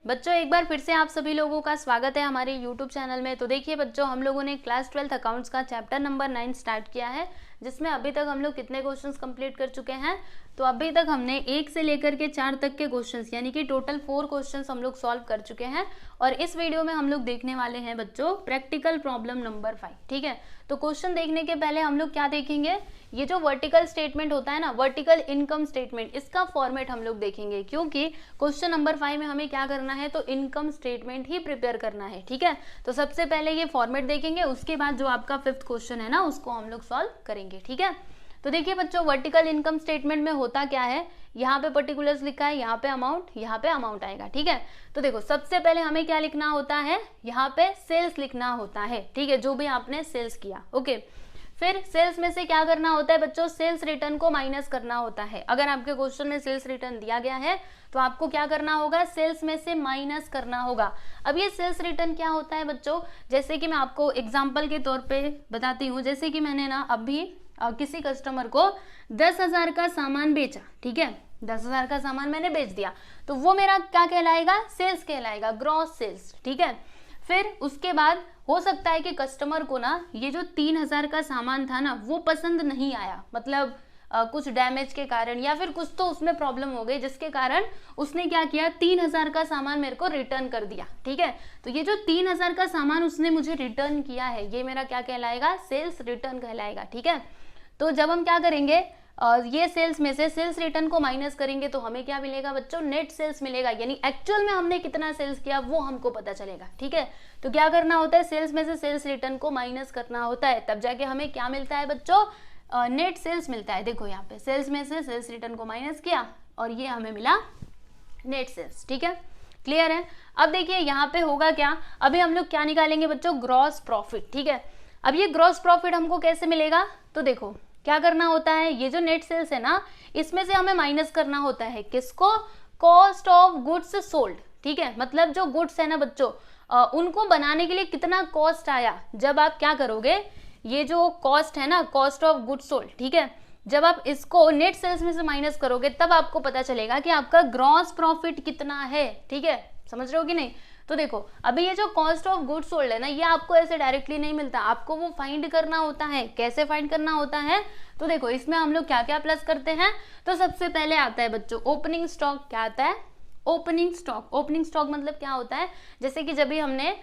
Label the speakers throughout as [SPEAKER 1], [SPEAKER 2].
[SPEAKER 1] बच्चों एक बार फिर से आप सभी लोगों का स्वागत है हमारे YouTube चैनल में। तो देखिए बच्चों, हम लोगों ने क्लास 12 अकाउंट्स का चैप्टर नंबर 9 स्टार्ट किया है, जिसमें अभी तक हम लोग कितने क्वेश्चंस कंप्लीट कर चुके हैं। तो अभी तक हमने 1 से लेकर के 4 तक के क्वेश्चंस यानी कि टोटल 4 क्वेश्चंस हम लोग सॉल्व कर चुके हैं। और इस वीडियो में हम लोग देखने वाले हैं बच्चों प्रैक्टिकल प्रॉब्लम नंबर 5। ठीक है, तो क्वेश्चन देखने के पहले हम लोग क्या देखेंगे, ये जो वर्टिकल स्टेटमेंट होता है ना, वर्टिकल इनकम स्टेटमेंट, इसका फॉर्मेट हम लोग देखेंगे, क्योंकि क्वेश्चन नंबर 5 में हमें क्या करना है, तो इनकम स्टेटमेंट ही प्रिपेयर करना है। ठीक है, तो सबसे पहले ये फॉर्मेट देखेंगे, उसके बाद जो आपका 5th क्वेश्चन है ना, उसको हम लोग सॉल्व करेंगे। ठीक है, तो देखिए बच्चों, वर्टिकल इनकम स्टेटमेंट में होता क्या है, यहाँ पे पर्टिकुलर्स लिखा है, यहाँ पे अमाउंट आएगा। ठीक है, तो देखो सबसे पहले हमें क्या लिखना होता है, यहाँ पे सेल्स लिखना होता है। ठीक है, जो भी आपने सेल्स किया। ओके, फिर सेल्स में से क्या करना होता है बच्चों, सेल्स रिटर्न को माइनस करना होता है। अगर आपके क्वेश्चन में सेल्स रिटर्न दिया गया है तो आपको क्या करना होगा, सेल्स में से माइनस करना होगा। अब ये सेल्स रिटर्न क्या होता है बच्चों, जैसे कि मैं आपको एग्जांपल के तौर पे बताती हूँ। जैसे कि मैंने ना अभी किसी कस्टमर को 10,000 का सामान बेचा। ठीक है, 10,000 का सामान मैंने बेच दिया, तो वो मेरा क्या कहलाएगा, सेल्स कहलाएगा, ग्रॉस सेल्स। ठीक है, फिर उसके बाद हो सकता है कि कस्टमर को ना ये जो 3,000 का सामान था ना, वो पसंद नहीं आया, मतलब कुछ डैमेज के कारण या फिर कुछ तो उसमें प्रॉब्लम हो गई, जिसके कारण उसने क्या किया, 3,000 का सामान मेरे को रिटर्न कर दिया। ठीक है, तो ये जो 3,000 का सामान उसने मुझे रिटर्न किया है, ये मेरा क्या कहलाएगा, सेल्स रिटर्न कहलाएगा। ठीक है, तो जब हम क्या करेंगे, ये सेल्स में से सेल्स रिटर्न को माइनस करेंगे तो हमें क्या मिलेगा बच्चों, नेट सेल्स मिलेगा, यानी एक्चुअल में हमने कितना सेल्स किया वो हमको पता चलेगा। ठीक है, तो क्या करना होता है, सेल्स में से सेल्स रिटर्न को माइनस करना होता है, तब जाके हमें क्या मिलता है बच्चों, नेट सेल्स मिलता है। देखो यहाँ पे सेल्स में से सेल्स रिटर्न को माइनस किया और ये हमें मिला नेट सेल्स। ठीक है, क्लियर है। अब देखिए यहाँ पे होगा क्या, अभी हम लोग क्या निकालेंगे बच्चों, ग्रॉस प्रॉफिट। ठीक है, अब ये ग्रॉस प्रॉफिट हमको कैसे मिलेगा, तो देखो क्या करना होता है, ये जो नेट सेल्स है ना, इसमें से हमें माइनस करना होता है किसको, कॉस्ट ऑफ गुड्स सोल्ड। ठीक है, मतलब जो गुड्स है ना बच्चों, उनको बनाने के लिए कितना कॉस्ट आया। जब आप क्या करोगे, ये जो कॉस्ट है ना, कॉस्ट ऑफ गुड्स सोल्ड, ठीक है, जब आप इसको नेट सेल्स में से माइनस करोगे तब आपको पता चलेगा कि आपका ग्रॉस प्रॉफिट कितना है। ठीक है, समझ रहे हो कि नहीं। तो देखो अभी ये जो कॉस्ट ऑफ गुड्स सोल्ड है ना, ये आपको ऐसे डायरेक्टली नहीं मिलता, आपको वो फाइंड करना होता है। कैसे फाइंड करना होता है, तो देखो इसमें हम लोग क्या क्या प्लस करते हैं, तो सबसे पहले आता है बच्चों ओपनिंग स्टॉक। क्या आता है, ओपनिंग स्टॉक। ओपनिंग स्टॉक मतलब क्या होता है, जैसे कि जब भी हमने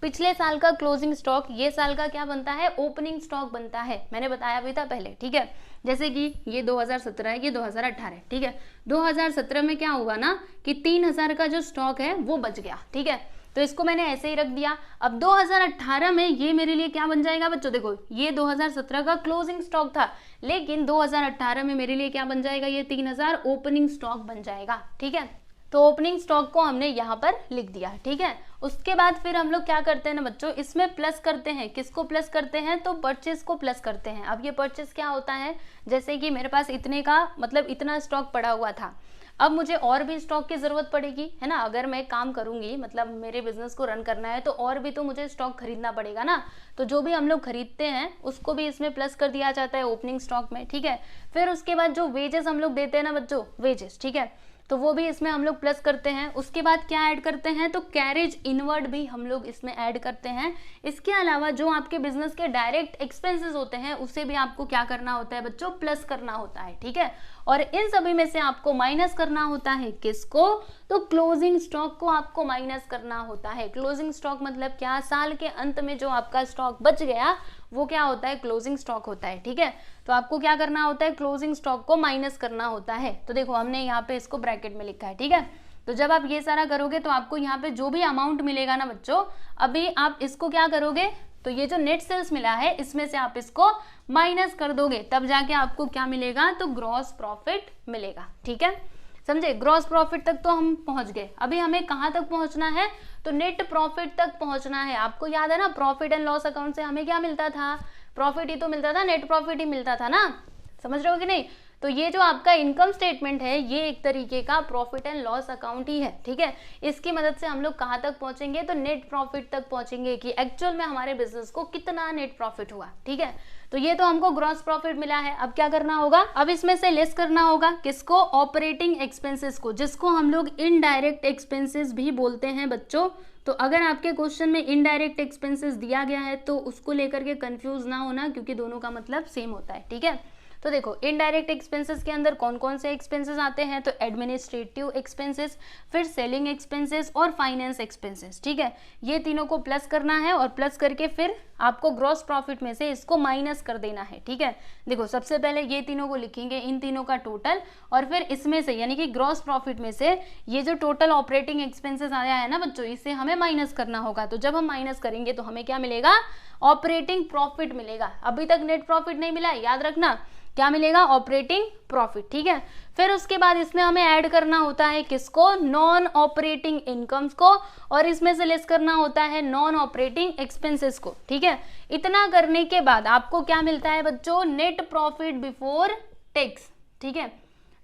[SPEAKER 1] पिछले साल का क्लोजिंग स्टॉक, ये साल का क्या बनता है, ओपनिंग स्टॉक बनता है, मैंने बताया भी था पहले। ठीक है, जैसे कि ये 2017 है, ये 2018 है। ठीक है, 2017 में क्या हुआ ना कि 3,000 का जो स्टॉक है वो बच गया। ठीक है, तो इसको मैंने ऐसे ही रख दिया। अब 2018 में ये मेरे लिए क्या बन जाएगा बच्चों, देखो ये 2017 का क्लोजिंग स्टॉक था, लेकिन 2018 में मेरे लिए क्या बन जाएगा, ये 3,000 ओपनिंग स्टॉक बन जाएगा। ठीक है, तो ओपनिंग स्टॉक को हमने यहाँ पर लिख दिया। ठीक है, उसके बाद फिर हम लोग क्या करते हैं ना बच्चों, इसमें प्लस करते हैं। किसको प्लस करते हैं, तो परचेज को प्लस करते हैं। अब ये परचेज क्या होता है, जैसे कि मेरे पास इतने का मतलब इतना स्टॉक पड़ा हुआ था, अब मुझे और भी स्टॉक की जरूरत पड़ेगी, है ना। अगर मैं काम करूंगी, मतलब मेरे बिजनेस को रन करना है, तो और भी तो मुझे स्टॉक खरीदना पड़ेगा ना। तो जो भी हम लोग खरीदते हैं उसको भी इसमें प्लस कर दिया जाता है ओपनिंग स्टॉक में। ठीक है, फिर उसके बाद जो वेजेस हम लोग देते हैं ना बच्चों, वेजेस, ठीक है, तो वो भी इसमें हम लोग प्लस करते हैं। उसके बाद क्या ऐड करते हैं, तो कैरेज इनवर्ड भी हम लोग इसमें ऐड करते हैं। इसके अलावा जो आपके बिजनेस के डायरेक्ट एक्सपेंसेस होते हैं उसे भी आपको क्या करना होता है बच्चों, प्लस करना होता है। ठीक है, और इन सभी में से आपको माइनस करना होता है किसको, तो क्लोजिंग स्टॉक को आपको माइनस करना होता है। क्लोजिंग स्टॉक मतलब क्या, साल के अंत में जो आपका स्टॉक बच गया वो क्या होता है, क्लोजिंग स्टॉक होता है। ठीक है, तो आपको क्या करना होता है, क्लोजिंग स्टॉक को माइनस करना होता है। तो देखो हमने यहाँ पे इसको ब्रैकेट में लिखा है। ठीक है, तो जब आप ये सारा करोगे तो आपको यहाँ पे जो भी अमाउंट मिलेगा ना बच्चों, अभी आप इसको क्या करोगे, तो ये जो नेट सेल्स मिला है इसमें से आप इसको माइनस कर दोगे, तब जाके आपको क्या मिलेगा, तो ग्रॉस प्रॉफिट मिलेगा। ठीक है, समझे, ग्रॉस प्रॉफिट तक तो हम पहुंच गए। अभी हमें कहां तक पहुंचना है, तो नेट प्रॉफिट तक पहुंचना है। आपको याद है ना, प्रॉफिट एंड लॉस अकाउंट से हमें क्या मिलता था, प्रॉफिट ही तो मिलता था, नेट प्रॉफिट ही मिलता था ना, समझ रहे हो कि नहीं। तो ये जो आपका इनकम स्टेटमेंट है ये एक तरीके का प्रॉफिट एंड लॉस अकाउंट ही है, ठीक है। इसकी मदद से हम लोग कहाँ तक पहुंचेंगे, तो नेट प्रॉफिट तक पहुंचेंगे कि एक्चुअल में हमारे बिजनेस को कितना नेट प्रॉफिट हुआ, ठीक है। तो ये तो हमको ग्रॉस प्रॉफिट मिला है। अब क्या करना होगा, अब इसमें से लेस करना होगा किसको, ऑपरेटिंग एक्सपेंसेस को, जिसको हम लोग इनडायरेक्ट एक्सपेंसेस भी बोलते हैं बच्चों। तो अगर आपके क्वेश्चन में इनडायरेक्ट एक्सपेंसेस दिया गया है तो उसको लेकर के कंफ्यूज ना होना, क्योंकि दोनों का मतलब सेम होता है, ठीक है। तो देखो इनडायरेक्ट एक्सपेंसेस के अंदर कौन कौन से एक्सपेंसेस आते हैं, तो एडमिनिस्ट्रेटिव एक्सपेंसेस, फिर सेलिंग एक्सपेंसेस और फाइनेंस एक्सपेंसेस, ठीक है। ये तीनों को प्लस करना है और प्लस करके फिर आपको ग्रॉस प्रॉफिट में से इसको माइनस कर देना है, ठीक है। देखो सबसे पहले ये तीनों को लिखेंगे, इन तीनों का टोटल, और फिर इसमें से यानी कि ग्रॉस प्रॉफिट में से ये जो टोटल ऑपरेटिंग एक्सपेंसेस आया है ना बच्चों, इससे हमें माइनस करना होगा। तो जब हम माइनस करेंगे तो हमें क्या मिलेगा, ऑपरेटिंग प्रॉफिट मिलेगा। अभी तक नेट प्रॉफिट नहीं मिला, याद रखना क्या मिलेगा, ऑपरेटिंग प्रॉफिट, ठीक है। फिर उसके बाद इसमें हमें ऐड करना होता है किसको, नॉन ऑपरेटिंग इनकम्स को, और इसमें से लेस करना होता है नॉन ऑपरेटिंग एक्सपेंसेस को, ठीक है। इतना करने के बाद आपको क्या मिलता है बच्चों, नेट प्रॉफिट बिफोर टैक्स, ठीक है।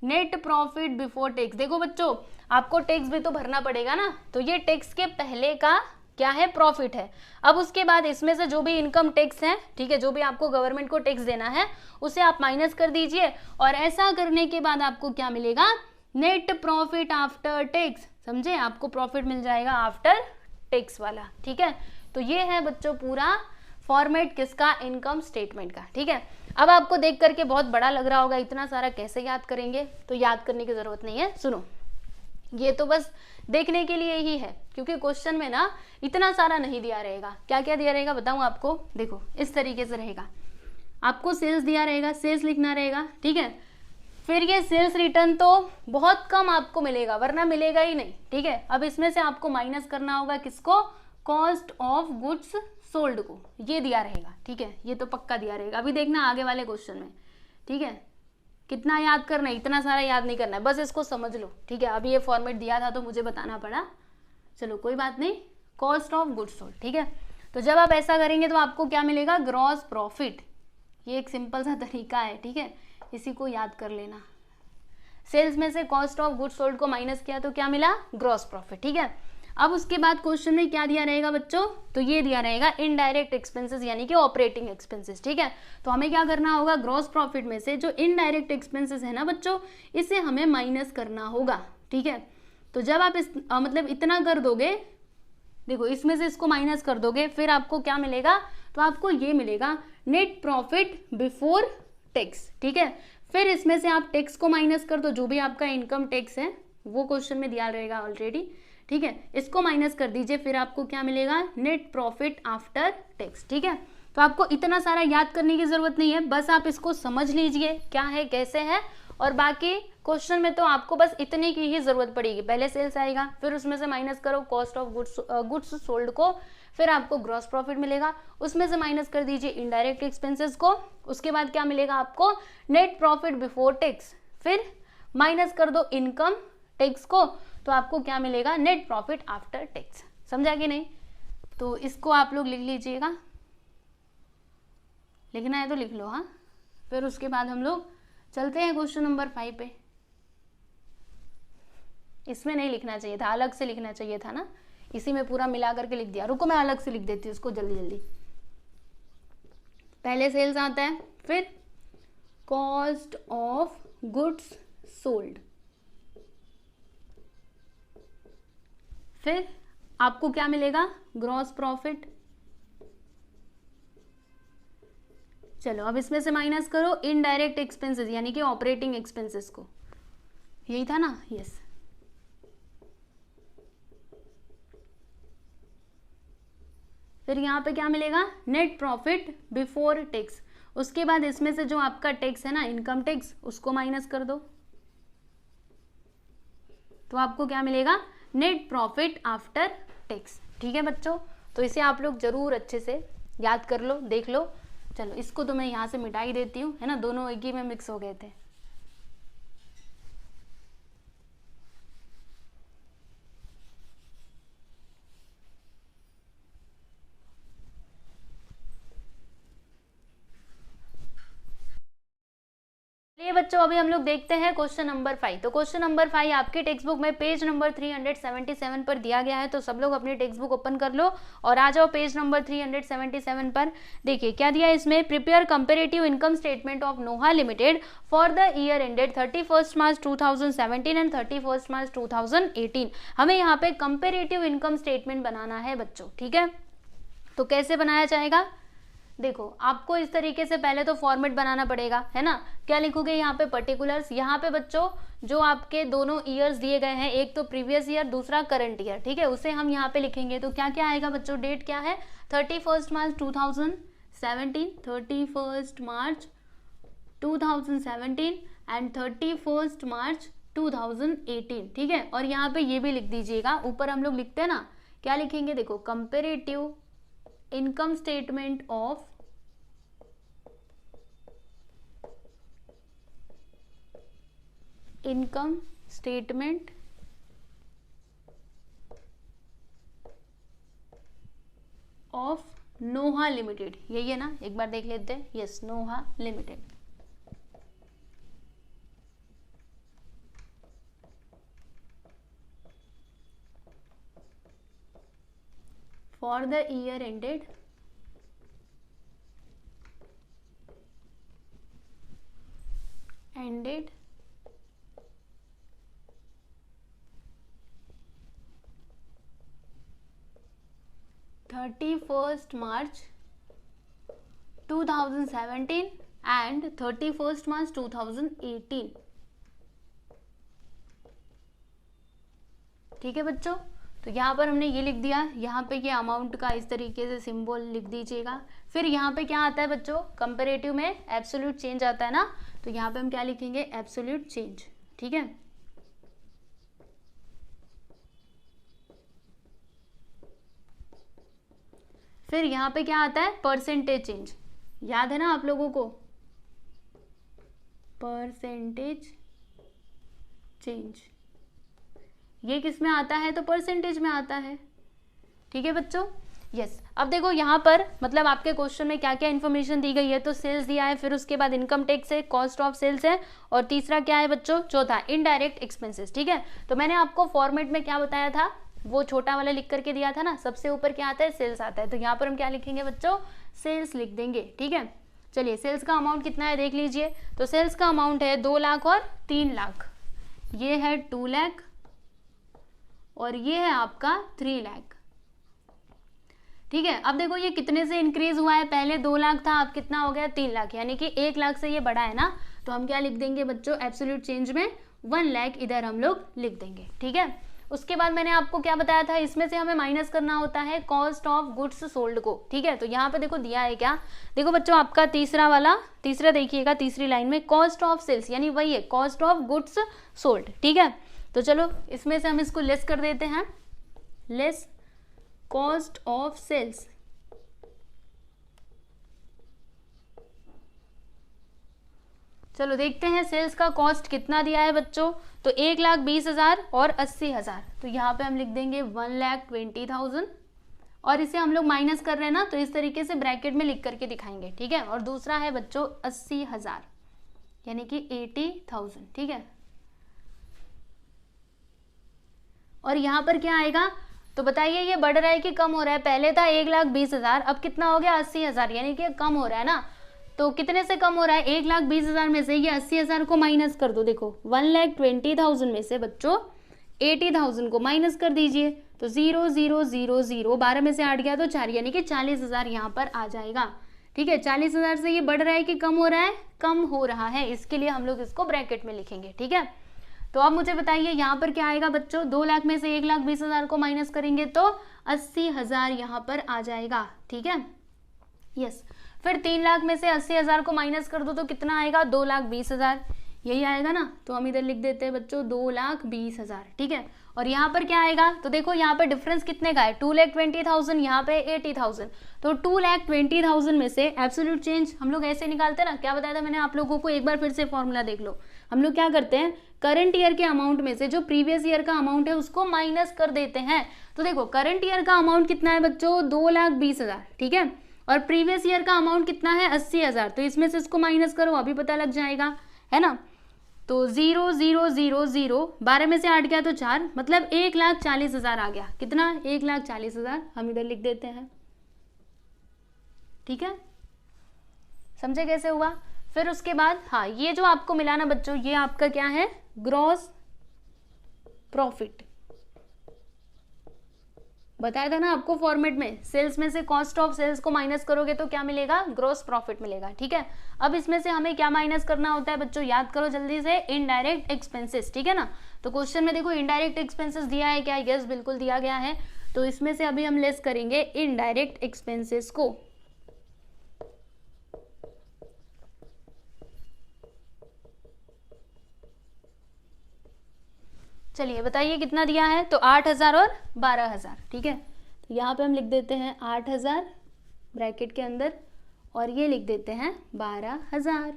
[SPEAKER 1] नेट प्रॉफिट बिफोर टैक्स, देखो बच्चों आपको टैक्स भी तो भरना पड़ेगा ना, तो ये टैक्स के पहले का क्या है, प्रॉफिट है। अब उसके बाद इसमें से जो भी इनकम टैक्स है, ठीक है, जो भी आपको गवर्नमेंट को टैक्स देना है उसे आप माइनस कर दीजिए, और ऐसा करने के बाद आपको क्या मिलेगा, नेट प्रॉफिट आफ्टर टैक्स, समझे, आपको प्रॉफिट मिल जाएगा आफ्टर टैक्स वाला, ठीक है। तो ये है बच्चों पूरा फॉर्मेट किसका, इनकम स्टेटमेंट का, ठीक है। अब आपको देख करके बहुत बड़ा लग रहा होगा, इतना सारा कैसे याद करेंगे, तो याद करने की जरूरत नहीं है, सुनो, ये तो बस देखने के लिए ही है, क्योंकि क्वेश्चन में ना इतना सारा नहीं दिया रहेगा। क्या क्या दिया रहेगा बताऊं आपको, देखो इस तरीके से रहेगा, आपको सेल्स दिया रहेगा, सेल्स लिखना रहेगा, ठीक है। फिर ये सेल्स रिटर्न तो बहुत कम आपको मिलेगा, वरना मिलेगा ही नहीं, ठीक है। अब इसमें से आपको माइनस करना होगा किसको, कॉस्ट ऑफ गुड्स सोल्ड को, ये दिया रहेगा, ठीक है। ये तो पक्का दिया रहेगा, अभी देखना आगे वाले क्वेश्चन में, ठीक है। कितना याद करना है, इतना सारा याद नहीं करना है, बस इसको समझ लो, ठीक है। अभी ये फॉर्मेट दिया था तो मुझे बताना पड़ा, चलो कोई बात नहीं, कॉस्ट ऑफ गुड्स सोल्ड, ठीक है। तो जब आप ऐसा करेंगे तो आपको क्या मिलेगा, ग्रॉस प्रॉफिट। ये एक सिंपल सा तरीका है, ठीक है, इसी को याद कर लेना। सेल्स में से कॉस्ट ऑफ गुड्स सोल्ड को माइनस किया तो क्या मिला, ग्रॉस प्रॉफिट, ठीक है। अब उसके बाद क्वेश्चन में क्या दिया रहेगा बच्चों, तो ये दिया रहेगा इनडायरेक्ट एक्सपेंसेस यानी कि ऑपरेटिंग एक्सपेंसेस, ठीक है। तो हमें क्या करना होगा, ग्रॉस प्रॉफिट में से जो इनडायरेक्ट एक्सपेंसेस है ना बच्चों, इसे हमें माइनस करना होगा, ठीक है। तो जब आप इस मतलब इतना कर दोगे, देखो इसमें से इसको माइनस कर दोगे, फिर आपको क्या मिलेगा, तो आपको ये मिलेगा नेट प्रॉफिट बिफोर टैक्स, ठीक है। फिर इसमें से आप टैक्स को माइनस कर दो, जो भी आपका इनकम टैक्स है वो क्वेश्चन में दिया रहेगा ऑलरेडी, ठीक है। इसको माइनस कर दीजिए, फिर आपको क्या मिलेगा, नेट प्रॉफिट आफ्टर टैक्स, ठीक है। तो आपको इतना सारा याद करने की जरूरत नहीं है, बस आप इसको समझ लीजिए क्या है कैसे है, और बाकी क्वेश्चन में तो आपको बस इतने की ही जरूरत पड़ेगी। पहले सेल्स आएगा, फिर उसमें से माइनस करो कॉस्ट ऑफ गुड्स सोल्ड को, फिर आपको ग्रॉस प्रॉफिट मिलेगा, उसमें से माइनस कर दीजिए इनडायरेक्ट एक्सपेंसेस को, उसके बाद क्या मिलेगा आपको, नेट प्रॉफिट बिफोर टैक्स, फिर माइनस कर दो इनकम टैक्स को, तो आपको क्या मिलेगा, नेट प्रॉफिट आफ्टर टैक्स। समझा कि नहीं, तो इसको आप लोग लिख लीजिएगा, लिखना है तो लिख लो, हाँ। फिर उसके बाद हम लोग चलते हैं क्वेश्चन नंबर 5 पे। इसमें नहीं लिखना चाहिए था, अलग से लिखना चाहिए था ना, इसी में पूरा मिला करके लिख दिया। रुको मैं अलग से लिख देती हूँ उसको जल्दी जल्दी। पहले सेल्स आता है, फिर कॉस्ट ऑफ गुड्स सोल्ड, फिर आपको क्या मिलेगा, ग्रॉस प्रॉफिट। चलो अब इसमें से माइनस करो इनडायरेक्ट एक्सपेंसेस यानी कि ऑपरेटिंग एक्सपेंसेस को, यही था ना, यस। फिर यहाँ पे क्या मिलेगा, नेट प्रॉफिट बिफोर टैक्स। उसके बाद इसमें से जो आपका टैक्स है ना, इनकम टैक्स, उसको माइनस कर दो, तो आपको क्या मिलेगा, नेट प्रॉफिट आफ्टर टैक्स, ठीक है बच्चों। तो इसे आप लोग जरूर अच्छे से याद कर लो, देख लो। चलो इसको तो मैं यहाँ से मिटा ही देती हूँ, है ना, दोनों एक ही में मिक्स हो गए थे। बच्चों अभी हम लोग देखते हैं क्वेश्चन नंबर 5। तो क्वेश्चन नंबर 5 आपके टेक्स्ट बुक में पेज नंबर 377 पर दिया गया है। तो सब लोग अपनी टेक्स्ट बुक ओपन कर लो और आ जाओ पेज नंबर 377 पर। देखिए क्या दिया है इसमें, prepare comparative income statement of Noha limited for the year ended 31 March 2017 and 31 March 2018। हमें यहाँ पे कंपेरेटिव इनकम स्टेटमेंट बनाना है बच्चों, ठीक है। तो कैसे बनाया जाएगा, देखो आपको इस तरीके से पहले तो फॉर्मेट बनाना पड़ेगा, है ना। क्या लिखोगे यहाँ पे, पर्टिकुलर्स। यहाँ पे बच्चों जो आपके दोनों ईयर्स दिए गए हैं, एक तो प्रीवियस ईयर, दूसरा करंट ईयर, ठीक है, उसे हम यहाँ पे लिखेंगे। तो क्या क्या आएगा बच्चों, डेट क्या है 31 मार्च 2017, 31 मार्च 2017 एंड 31 मार्च 2018, ठीक है। और यहाँ पे ये भी लिख दीजिएगा, ऊपर हम लोग लिखते हैं ना, क्या लिखेंगे, देखो comparative income statement of Noha limited, यही है ना, एक बार देख लेते हैं। Yes, Noha limited for the year ended 31 March 2017 and 31 March 2018, ठीक है बच्चों। तो यहाँ पर हमने ये लिख दिया, यहाँ पे ये अमाउंट का इस तरीके से सिंबल लिख दीजिएगा। फिर यहाँ पे क्या आता है बच्चों, कंपैरेटिव में एब्सोल्यूट चेंज आता है ना, तो यहाँ पे हम क्या लिखेंगे, एब्सोल्यूट चेंज, ठीक है। फिर यहाँ पे क्या आता है, परसेंटेज चेंज, याद है ना आप लोगों को, परसेंटेज चेंज ये किस में आता है, तो परसेंटेज में आता है, ठीक है बच्चों। यस, अब देखो यहाँ पर मतलब आपके क्वेश्चन में क्या क्या इन्फॉर्मेशन दी गई है। तो सेल्स दिया है, फिर उसके बाद इनकम टैक्स है, कॉस्ट ऑफ सेल्स है, और तीसरा क्या है बच्चों, चौथा इनडायरेक्ट एक्सपेंसेस, ठीक है। तो मैंने आपको फॉर्मेट में क्या बताया था, वो छोटा वाला लिख करके दिया था ना, सबसे ऊपर क्या आता है, सेल्स आता है। तो यहाँ पर हम क्या लिखेंगे बच्चों, सेल्स लिख देंगे, ठीक है। चलिए सेल्स का अमाउंट कितना है देख लीजिए। तो सेल्स का अमाउंट है 2 लाख और 3 लाख, ये है 2 लाख और ये है आपका 3 लाख, ठीक है। अब देखो ये कितने से इंक्रीज हुआ है, पहले 2 लाख था, अब कितना हो गया, 3 लाख, यानी कि 1 लाख से ये बढ़ा है ना। तो हम क्या लिख देंगे बच्चों, एब्सोल्यूट चेंज में 1 लाख इधर हम लोग लिख देंगे, ठीक है। उसके बाद मैंने आपको क्या बताया था, इसमें से हमें माइनस करना होता है कॉस्ट ऑफ गुड्स सोल्ड को, ठीक है। तो यहाँ पे देखो दिया है क्या, देखो बच्चों आपका तीसरा देखिएगा, तीसरी लाइन में कॉस्ट ऑफ सेल्स, यानी वही है कॉस्ट ऑफ गुड्स सोल्ड, ठीक है। तो चलो इसमें से हम इसको लेस कर देते हैं, लेस कॉस्ट ऑफ सेल्स, चलो देखते हैं सेल्स का कॉस्ट कितना दिया है बच्चों। तो 1,20,000 और 80,000, तो यहाँ पे हम लिख देंगे 1,20,000 और इसे हम लोग माइनस कर रहे हैं ना, तो इस तरीके से ब्रैकेट में लिख करके दिखाएंगे, ठीक है। और दूसरा है बच्चों 80,000 यानी कि 80,000, ठीक है। और यहाँ पर क्या आएगा, तो बताइए ये बढ़ रहा है कि कम हो रहा है, पहले था 1,20,000, अब कितना हो गया 80,000, यानी कि कम हो रहा है ना। तो कितने से कम हो रहा है, 1,20,000 में से ये 80,000 को माइनस कर दो, देखो 1,20,000 में से बच्चों 80,000 को माइनस कर दीजिए, तो 0 0 0 0, 12 में से 8 गया तो 4, यानी कि 40,000 यहाँ पर आ जाएगा, ठीक है। 40,000 से ये बढ़ रहा है कि कम हो रहा है, कम हो रहा है, इसके लिए हम लोग इसको ब्रैकेट में लिखेंगे, ठीक है। तो अब मुझे बताइए यहाँ पर क्या आएगा बच्चों, 2 लाख में से 1,20,000 को माइनस करेंगे तो 80,000 यहाँ पर आ जाएगा, ठीक है। यस, फिर 3 लाख में से 80,000 को माइनस कर दो तो कितना आएगा, 2,20,000, यही आएगा ना। तो हम इधर लिख देते हैं बच्चों 2,20,000, ठीक है। और यहाँ पर क्या आएगा, तो देखो यहाँ पर डिफरेंस कितने का है, 2,20,000, यहाँ पे 80,000, तो 2,20,000 में से एब्सोल्यूट चेंज हम लोग ऐसे निकालते हैं ना, क्या बताया था मैंने आप लोगों को, एक बार फिर से फॉर्मूला देख लो। हम लोग क्या करते हैं, करंट ईयर के अमाउंट में से जो प्रीवियस ईयर का अमाउंट है उसको माइनस कर देते हैं। तो देखो करंट ईयर का अमाउंट कितना है बच्चों, 2,20,000, ठीक है, और प्रीवियस ईयर का अमाउंट कितना है 80,000, तो इसमें से इसको माइनस करो, अभी पता लग जाएगा, है ना। तो 0 0 0 0, 12 में से 8 गया तो 4, मतलब 1,40,000 आ गया। कितना? 1,40,000 हम इधर लिख देते हैं। ठीक है, समझे कैसे हुआ? फिर उसके बाद हाँ, ये जो आपको मिला ना बच्चों, ये आपका क्या है? Gross profit. बताया था ना आपको फॉर्मेट में, सेल्स में से कॉस्ट ऑफ सेल्स को माइनस करोगे तो क्या मिलेगा? ग्रॉस प्रॉफिट मिलेगा। ठीक है, अब इसमें से हमें क्या माइनस करना होता है बच्चों? याद करो जल्दी से, इनडायरेक्ट एक्सपेंसेस। ठीक है ना, तो क्वेश्चन में देखो इनडायरेक्ट एक्सपेंसेस दिया है क्या? यस, बिल्कुल दिया गया है। तो इसमें से अभी हम लेस करेंगे इनडायरेक्ट एक्सपेंसेस को। चलिए बताइए कितना दिया है? तो 8,000 और 12,000। ठीक है, तो यहाँ पे हम लिख देते हैं 8,000 ब्रैकेट के अंदर, और ये लिख देते हैं 12,000।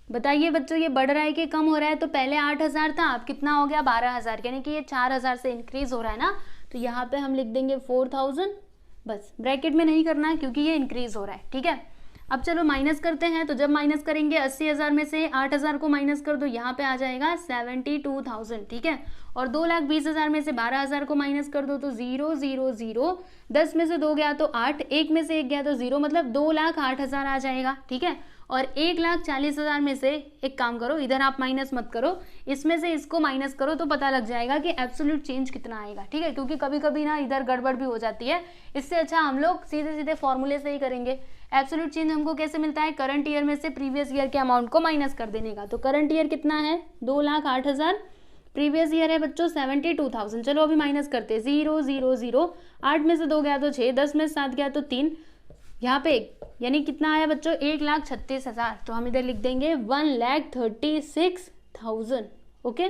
[SPEAKER 1] बताइए बच्चों, ये बढ़ रहा है कि कम हो रहा है? तो पहले 8,000 था, अब कितना हो गया? 12,000, यानी कि ये 4,000 से इंक्रीज हो रहा है ना। तो यहाँ पे हम लिख देंगे 4,000, बस ब्रैकेट में नहीं करना है क्योंकि ये इंक्रीज हो रहा है। ठीक है, अब चलो माइनस करते हैं। तो जब माइनस करेंगे 80,000 में से 8,000 को माइनस कर दो, यहाँ पे आ जाएगा 72,000। ठीक है, और 2,20,000 में से 12,000 को माइनस कर दो तो 0 0 0, 10 में से 2 गया तो 8, 1 में से 1 गया तो 0, मतलब 2,08,000 आ जाएगा। ठीक है, और 1,40,000 में से एक काम करो, इधर आप माइनस मत करो, इसमें से इसको माइनस करो तो पता लग जाएगा कि एब्सोल्यूट चेंज कितना आएगा। ठीक है, क्योंकि कभी कभी ना इधर गड़बड़ भी हो जाती है, इससे अच्छा हम लोग सीधे सीधे फॉर्मूले से ही करेंगे। एब्सोल्यूट चेंज हमको कैसे मिलता है? करंट ईयर में से प्रीवियस ईयर के अमाउंट को माइनस कर देने का। तो करंट ईयर कितना है? 2,08,000, प्रीवियस ईयर है बच्चों 72,000। चलो अभी माइनस करते हैं, 0 0 0, 8 में से 2 गया तो 6, 10 में से 7 गया तो 3, यहाँ पे यानी कितना आया बच्चों? 1,36,000। तो हम इधर लिख देंगे 1,36,000। ओके,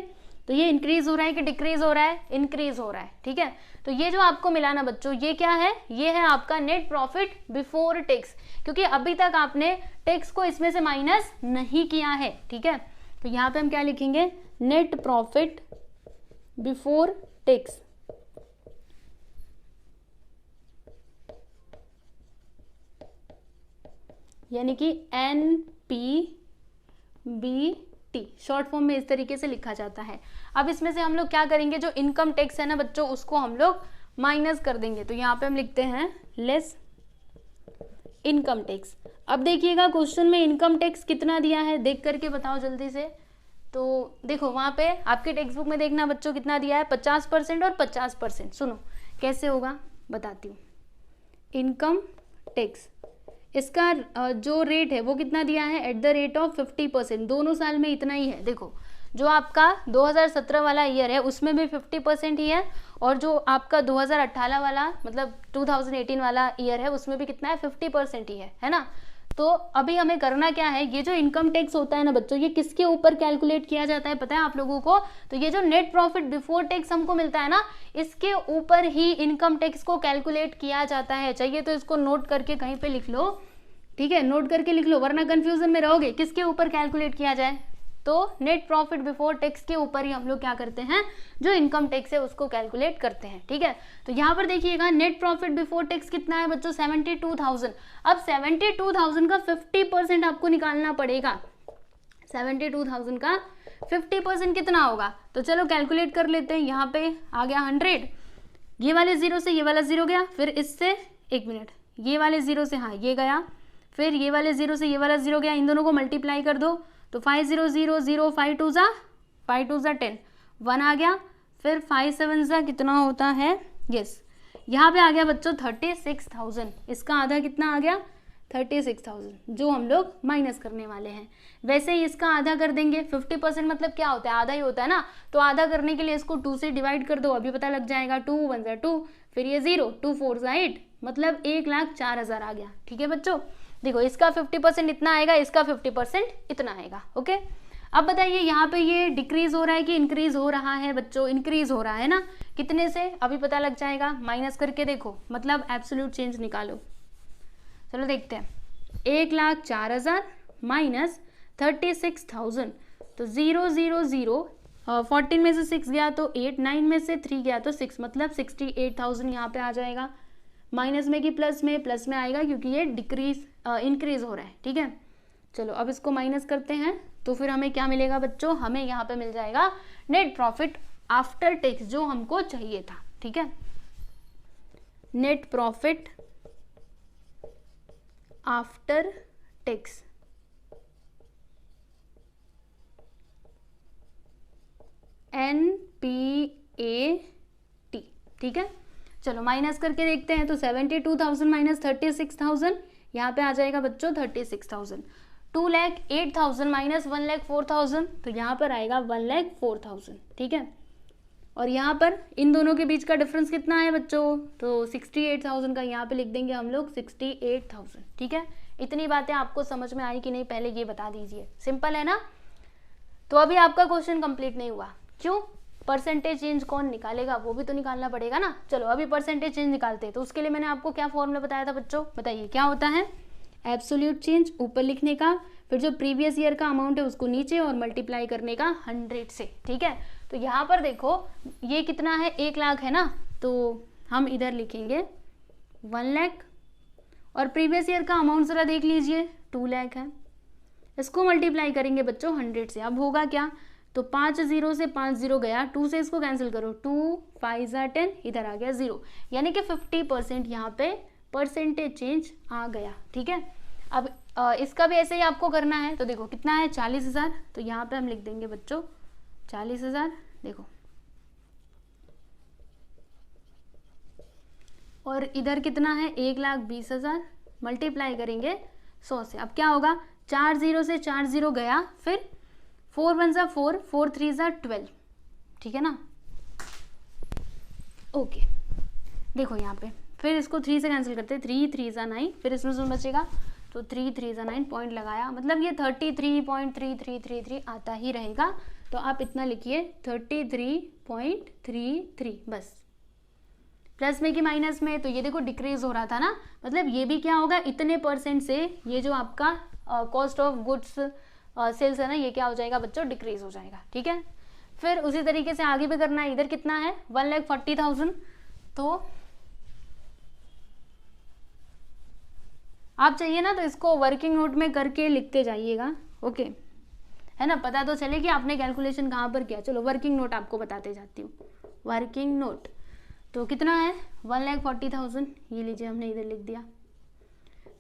[SPEAKER 1] तो ये इंक्रीज हो रहा है कि डिक्रीज हो रहा है? इंक्रीज हो रहा है। ठीक है, तो ये जो आपको मिला ना बच्चों, ये क्या है? ये है आपका नेट प्रॉफिट बिफोर टैक्स, क्योंकि अभी तक आपने टैक्स को इसमें से माइनस नहीं किया है। ठीक है, तो यहाँ पे हम क्या लिखेंगे? Net profit before tax. यानी कि NPBT शॉर्ट फॉर्म में इस तरीके से लिखा जाता है। अब इसमें से हम लोग क्या करेंगे? जो इनकम टैक्स है ना बच्चों, उसको हम लोग माइनस कर देंगे। तो यहाँ पे हम लिखते हैं लेस इनकम टैक्स। अब देखिएगा क्वेश्चन में इनकम टैक्स कितना दिया है, देख करके बताओ जल्दी से। तो देखो वहाँ पे आपके टेक्स्ट बुक में देखना बच्चों कितना दिया है? 50% और 50%। सुनो कैसे होगा, बताती हूँ। इनकम टैक्स, इसका जो रेट है वो कितना दिया है? At the rate of 50%। दोनों साल में इतना ही है। देखो जो आपका 2017 वाला ईयर है उसमें भी 50% ही है, और जो आपका 2018 वाला मतलब 2018 वाला ईयर है उसमें भी कितना है? 50% ही है ना। तो अभी हमें करना क्या है? ये जो इनकम टैक्स होता है ना बच्चों, ये किसके ऊपर कैलकुलेट किया जाता है पता है आप लोगों को? तो ये जो नेट प्रॉफिट बिफोर टैक्स हमको मिलता है ना, इसके ऊपर ही इनकम टैक्स को कैलकुलेट किया जाता है। चाहिए तो इसको नोट करके कहीं पे लिख लो। ठीक है, नोट करके लिख लो, वरना कंफ्यूजन में रहोगे। किसके ऊपर कैलकुलेट किया जाए? तो नेट प्रॉफिट बिफोर टैक्स के ऊपर ही हम लोग क्या करते हैं? जो इनकम टैक्स है उसको कैलकुलेट करते हैं। ठीक है, तो यहाँ पर देखिएगा नेट प्रॉफिट बिफोर टैक्स कितना है बच्चों? 72,000। अब 72,000 का 50% आपको निकालना पड़ेगा। 72,000 का 50% कितना होगा? तो चलो कैलकुलेट कर लेते हैं। यहाँ पे आ गया 100, ये वाले 0 से ये वाला 0 गया, फिर इससे 1 मिनट, ये वाले 0 से हाँ ये गया, फिर ये वाले 0 से ये वाला 0 गया, इन दोनों को मल्टीप्लाई कर दो तो 5 0 0 0, 5 2 जा 10, 1 आ गया, फिर 5 7 जा कितना होता है? यस, यहाँ पे आ गया बच्चों 36,000। इसका आधा कितना आ गया? 36,000, जो हम लोग माइनस करने वाले हैं। वैसे ही इसका आधा कर देंगे। 50% मतलब क्या होता है? आधा ही होता है ना। तो आधा करने के लिए इसको 2 से डिवाइड कर दो, अभी पता लग जाएगा। 2 1 जा 2, फिर ये 0, 2 4 जा 8, मतलब 1,04,000 आ गया। ठीक है बच्चों, देखो इसका 50% इतना आएगा, इसका 50% इतना आएगा। ओके, अब बताइए यहाँ पे ये डिक्रीज हो रहा है कि इंक्रीज हो रहा है बच्चों? इंक्रीज हो रहा है ना। कितने से? अभी पता लग जाएगा, माइनस करके देखो, मतलब एब्सोल्यूट चेंज निकालो। चलो देखते हैं, 1,04,000 माइनस 36,000, तो 0 0 0, 14 में से 6 गया तो 8, 9 में से 3 गया तो 6, मतलब 68,000 यहाँ पे आ जाएगा। माइनस में कि प्लस में? प्लस में आएगा क्योंकि ये डिक्रीज इंक्रीज हो रहा है। ठीक है, चलो अब इसको माइनस करते हैं तो फिर हमें क्या मिलेगा बच्चों, हमें यहाँ पे मिल जाएगा नेट प्रॉफिट आफ्टर टैक्स जो हमको चाहिए था। ठीक है, net profit after tax NPAT। ठीक है, चलो माइनस करके देखते हैं तो 72,000 माइनस 36,000 यहाँ पे आ जाएगा बच्चों 36,000। 2,08,000 माइनस 1,04,000 तो यहाँ पर आएगा 1,04,000। ठीक है, और यहाँ पर इन दोनों के बीच का डिफरेंस कितना है बच्चों, तो 68,000 का यहाँ पे लिख देंगे हम लोग 68,000। ठीक है, इतनी बातें आपको समझ में आई कि नहीं पहले ये बता दीजिए, सिंपल है ना। तो अभी आपका क्वेश्चन कंप्लीट नहीं हुआ, क्यों, परसेंटेज चेंज कौन निकालेगा, वो भी तो निकालना पड़ेगा ना। चलो अभी परसेंटेज चेंज निकालते हैं, तो उसके लिए मैंने आपको क्या फॉर्मूला बताया था बच्चों, बताइए क्या होता है। एब्सोल्यूट चेंज ऊपर लिखने का, फिर जो प्रीवियस ईयर का अमाउंट है उसको नीचे और मल्टीप्लाई करने का 100 से। ठीक है, तो यहाँ पर देखो ये कितना है, 1 लाख है ना, तो हम इधर लिखेंगे 1 लाख और प्रीवियस ईयर का अमाउंट ज़रा देख लीजिए 2 लाख है, इसको मल्टीप्लाई करेंगे बच्चों 100 से। अब होगा क्या, तो 5 0 से 5 0 गया, 2 से इसको कैंसिल करो, 2 5 10, इधर आ गया 0, यानी कि 50% यहाँ पे परसेंटेज चेंज आ गया। ठीक है, अब इसका भी ऐसे ही आपको करना है, तो देखो कितना है 40,000, तो यहाँ पे हम लिख देंगे बच्चों 40,000। देखो और इधर कितना है 1,20,000, मल्टीप्लाई करेंगे 100 से। अब क्या होगा, 4 0 से 4 0 गया, फिर 4 1 ज़ा 4, 4 3 ज़ा 12। ठीक है ना, ओके। देखो यहाँ पे फिर इसको 3 से कैंसिल करते हैं, 3 3 ज़ा 9, फिर इसमें से बचेगा तो 3 3 ज़ा 9, पॉइंट लगाया, मतलब ये 33.3333 आता ही रहेगा। तो आप इतना लिखिए 33.33, बस। प्लस में कि माइनस में, तो ये देखो डिक्रीज हो रहा था ना, मतलब ये भी क्या होगा, इतने परसेंट से ये जो आपका कॉस्ट ऑफ गुड्स सेल्स है ना, ये क्या हो जाएगा बच्चों, डिक्रीज हो जाएगा। ठीक है, फिर उसी तरीके से आगे भी करना है। इधर कितना है 1,40,000, तो आप चाहिए ना तो इसको वर्किंग नोट में करके लिखते जाइएगा, ओके, है ना, पता तो चले कि आपने कैलकुलेशन कहाँ पर किया। चलो वर्किंग नोट आपको बताते जाती हूँ। वर्किंग नोट तो कितना है 1,40,000, ये लीजिए हमने इधर लिख दिया।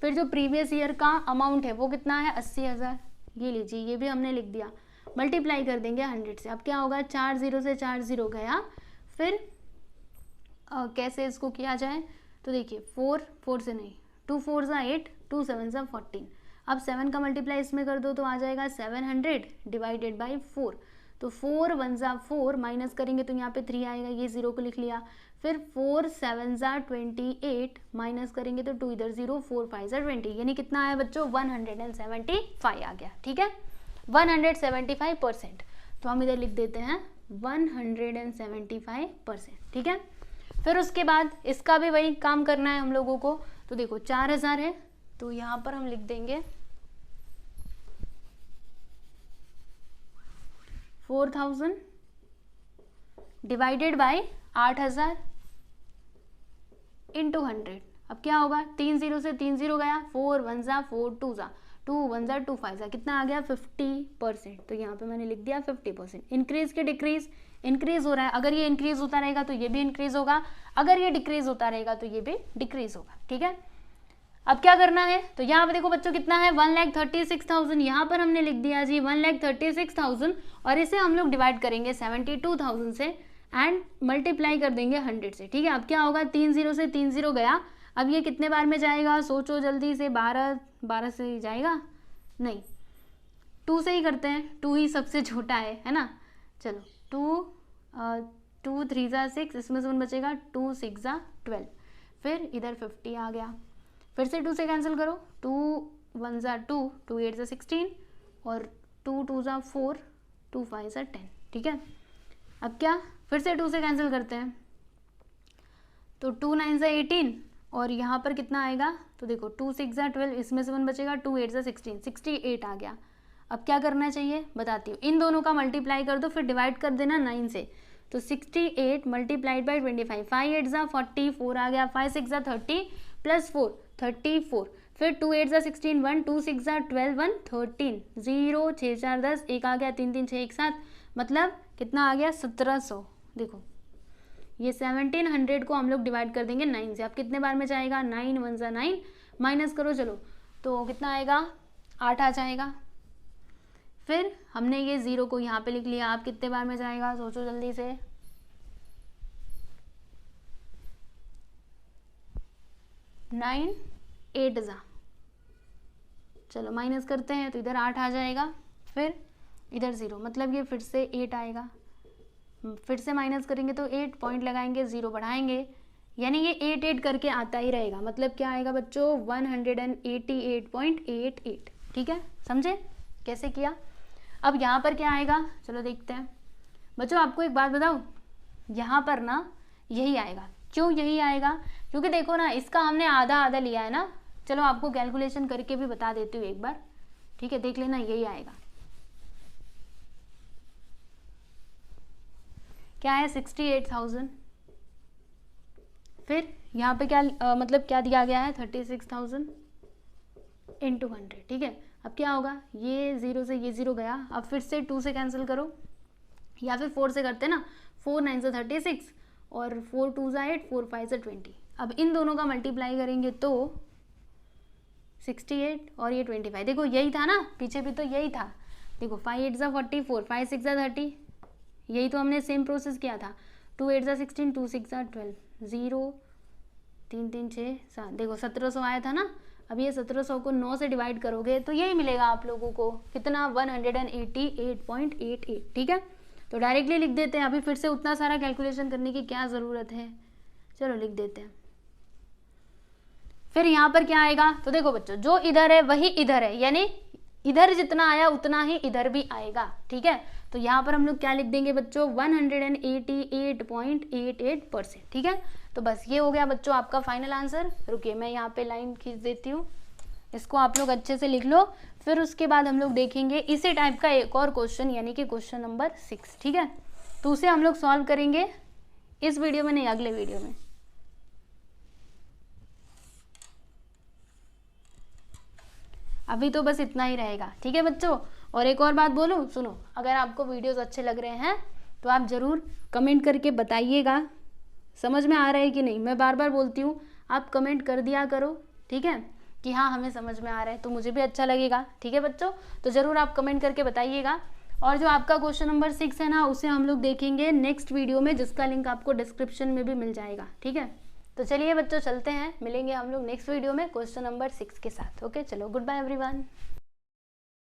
[SPEAKER 1] फिर जो प्रीवियस ईयर का अमाउंट है वो कितना है 80,000, ये लीजिए, ये भी हमने लिख दिया। मल्टीप्लाई कर देंगे 100 से। अब क्या होगा, 4 0 से 4 0 गया, फिर कैसे इसको किया जाए, तो देखिए 4 4 से नहीं, 2 4 ज़ा 8, 2 7 ज़ा 14। अब 7 का मल्टीप्लाई इसमें कर दो तो आ जाएगा 700 डिवाइडेड बाई 4। तो 4 1 ज़ा 4, माइनस करेंगे तो यहाँ पे 3 आएगा, ये 0 को लिख लिया। फिर 4 7 ज़ा 28, माइनस करेंगे तो 2 इधर 0, 4 5 ज़ा 20, यानी कितना आया बच्चों 175 आ गया। ठीक है, 175%, तो हम इधर लिख देते हैं 175%। ठीक है, फिर उसके बाद इसका भी वही काम करना है हम लोगों को। तो देखो 4,000 है, तो यहाँ पर हम लिख देंगे 4,000 डिवाइडेड बाई 8,000 इंटू 100। अब क्या होगा, 3 0 से 3 0 गया, 4 1 ज़ा 4, 2 ज़ा 2, 1 ज़ा 2, 5 ज़ा, कितना आ गया 50%। तो यहाँ पे मैंने लिख दिया 50%। इंक्रीज के डिक्रीज, इंक्रीज हो रहा है, अगर ये इंक्रीज होता रहेगा तो ये भी इंक्रीज होगा, अगर ये डिक्रीज होता रहेगा तो ये भी डिक्रीज होगा। ठीक है, अब क्या करना है, तो यहाँ पे देखो बच्चों कितना है 1,36,000, यहाँ पर हमने लिख दिया जी 1,36,000, और इसे हम लोग डिवाइड करेंगे 72,000 से एंड मल्टीप्लाई कर देंगे 100 से। ठीक है, अब क्या होगा, 3 0 से 3 0 गया, अब ये कितने बार में जाएगा, सोचो जल्दी से, 12 से ही जाएगा, नहीं 2 से ही करते हैं, 2 ही सबसे छोटा है ना। चलो 2 3 ज़ा 6, इसमें से 1 बचेगा, 2 6 ज़ा 12, फिर इधर 50 आ गया, फिर से 2 से कैंसिल करो, 2 1 ज़ा 2, 2 8 ज़ा 16, और 2 2 ज़ा 4, 2 5 ज़ा 10। ठीक है, अब क्या, फिर से 2 से कैंसिल करते हैं, तो 2 9 ज़ा 18, और यहाँ पर कितना आएगा, तो देखो 2 6 ज़ा 12, इसमें से 1 बचेगा, 2 8 ज़ा 16, 68 आ गया। अब क्या करना चाहिए बताती हूँ, इन दोनों का मल्टीप्लाई कर दो, फिर डिवाइड कर देना 9 से। तो 68 मल्टीप्लाइड बाई 25, 5 8 ज़ा 40, 4 आ गया, 5 6 ज़ा 30 प्लस 4 34, फिर 2 8 ज़ा 16 1, 2 6 ज़ा 12 1 13, 0 6 4 10, 1 आ गया, 3 3 6 1 7, मतलब कितना आ गया 1700। देखो ये 1700 को हम लोग डिवाइड कर देंगे 9 से। अब कितने बार में जाएगा, 9 1 ज़ा 9, माइनस करो चलो तो कितना आएगा 8 आ जाएगा। फिर हमने ये 0 को यहाँ पे लिख लिया। आप कितने बार में जाएगा, सोचो जल्दी से। 9 8 ज़ा, चलो माइनस करते हैं तो इधर 8 आ जाएगा, फिर इधर 0, मतलब ये फिर से 8 आएगा। फिर से माइनस करेंगे तो 8, पॉइंट लगाएंगे, 0 बढ़ाएंगे, यानी ये 8 8 करके आता ही रहेगा। मतलब क्या आएगा बच्चों 188.88। ठीक है, समझे कैसे किया। अब यहाँ पर क्या आएगा, चलो देखते हैं बच्चों। आपको एक बात बताऊँ, यहाँ पर ना यही आएगा। क्यों यही आएगा, क्योंकि देखो ना इसका हमने आधा आधा लिया है ना। चलो आपको कैलकुलेशन करके भी बता देती हूँ एक बार, ठीक है, देख लेना, यही आएगा। क्या है 68,000। फिर यहाँ पे क्या मतलब क्या दिया गया है 36,000 इंटू 100। ठीक है, अब क्या होगा, ये 0 से ये 0 गया। अब फिर से 2 से कैंसिल करो, या फिर 4 से करते ना, 4 9 से 36 और 4 2 से 8, 4 5 से 20। अब इन दोनों का मल्टीप्लाई करेंगे तो 68 और ये 25। देखो यही था ना, पीछे भी तो यही था। देखो 5 8 ज़ा 44, 5 6 ज़ा 30, यही तो हमने सेम प्रोसेस किया था। 2 8 ज़ा 16, 2 6 ज़ा 12, 0 3 3 6 7, देखो 1700 आया था ना। अब ये 1700 को 9 से डिवाइड करोगे तो यही मिलेगा आप लोगों को, कितना 188.88। ठीक है, तो डायरेक्टली लिख देते हैं। अभी फिर से उतना सारा कैलकुलेशन करने की क्या ज़रूरत है, चलो लिख देते हैं। फिर यहाँ पर क्या आएगा, तो देखो बच्चों जो इधर है वही इधर है, यानी इधर जितना आया उतना ही इधर भी आएगा। ठीक है, तो यहाँ पर हम लोग क्या लिख देंगे बच्चों 188.88%। ठीक है, तो बस ये हो गया बच्चों आपका फाइनल आंसर। रुकिए मैं यहाँ पे लाइन खींच देती हूँ, इसको आप लोग अच्छे से लिख लो। फिर उसके बाद हम लोग देखेंगे इसी टाइप का एक और क्वेश्चन, यानी कि क्वेश्चन नंबर 6। ठीक है, तो उसे हम लोग सॉल्व करेंगे इस वीडियो में नहीं, अगले वीडियो में। अभी तो बस इतना ही रहेगा। ठीक है बच्चों, और एक और बात बोलूँ, सुनो, अगर आपको वीडियोस अच्छे लग रहे हैं तो आप ज़रूर कमेंट करके बताइएगा समझ में आ रहा है कि नहीं। मैं बार बार बोलती हूँ, आप कमेंट कर दिया करो, ठीक है, कि हाँ हमें समझ में आ रहा है, तो मुझे भी अच्छा लगेगा। ठीक है बच्चों, तो ज़रूर आप कमेंट करके बताइएगा। और जो आपका क्वेश्चन नंबर 6 है ना, उसे हम लोग देखेंगे नेक्स्ट वीडियो में, जिसका लिंक आपको डिस्क्रिप्शन में भी मिल जाएगा। ठीक है, तो चलिए बच्चों चलते हैं, मिलेंगे हम लोग नेक्स्ट वीडियो में क्वेश्चन नंबर 6 के साथ। ओके, चलो गुड बाय एवरीवन।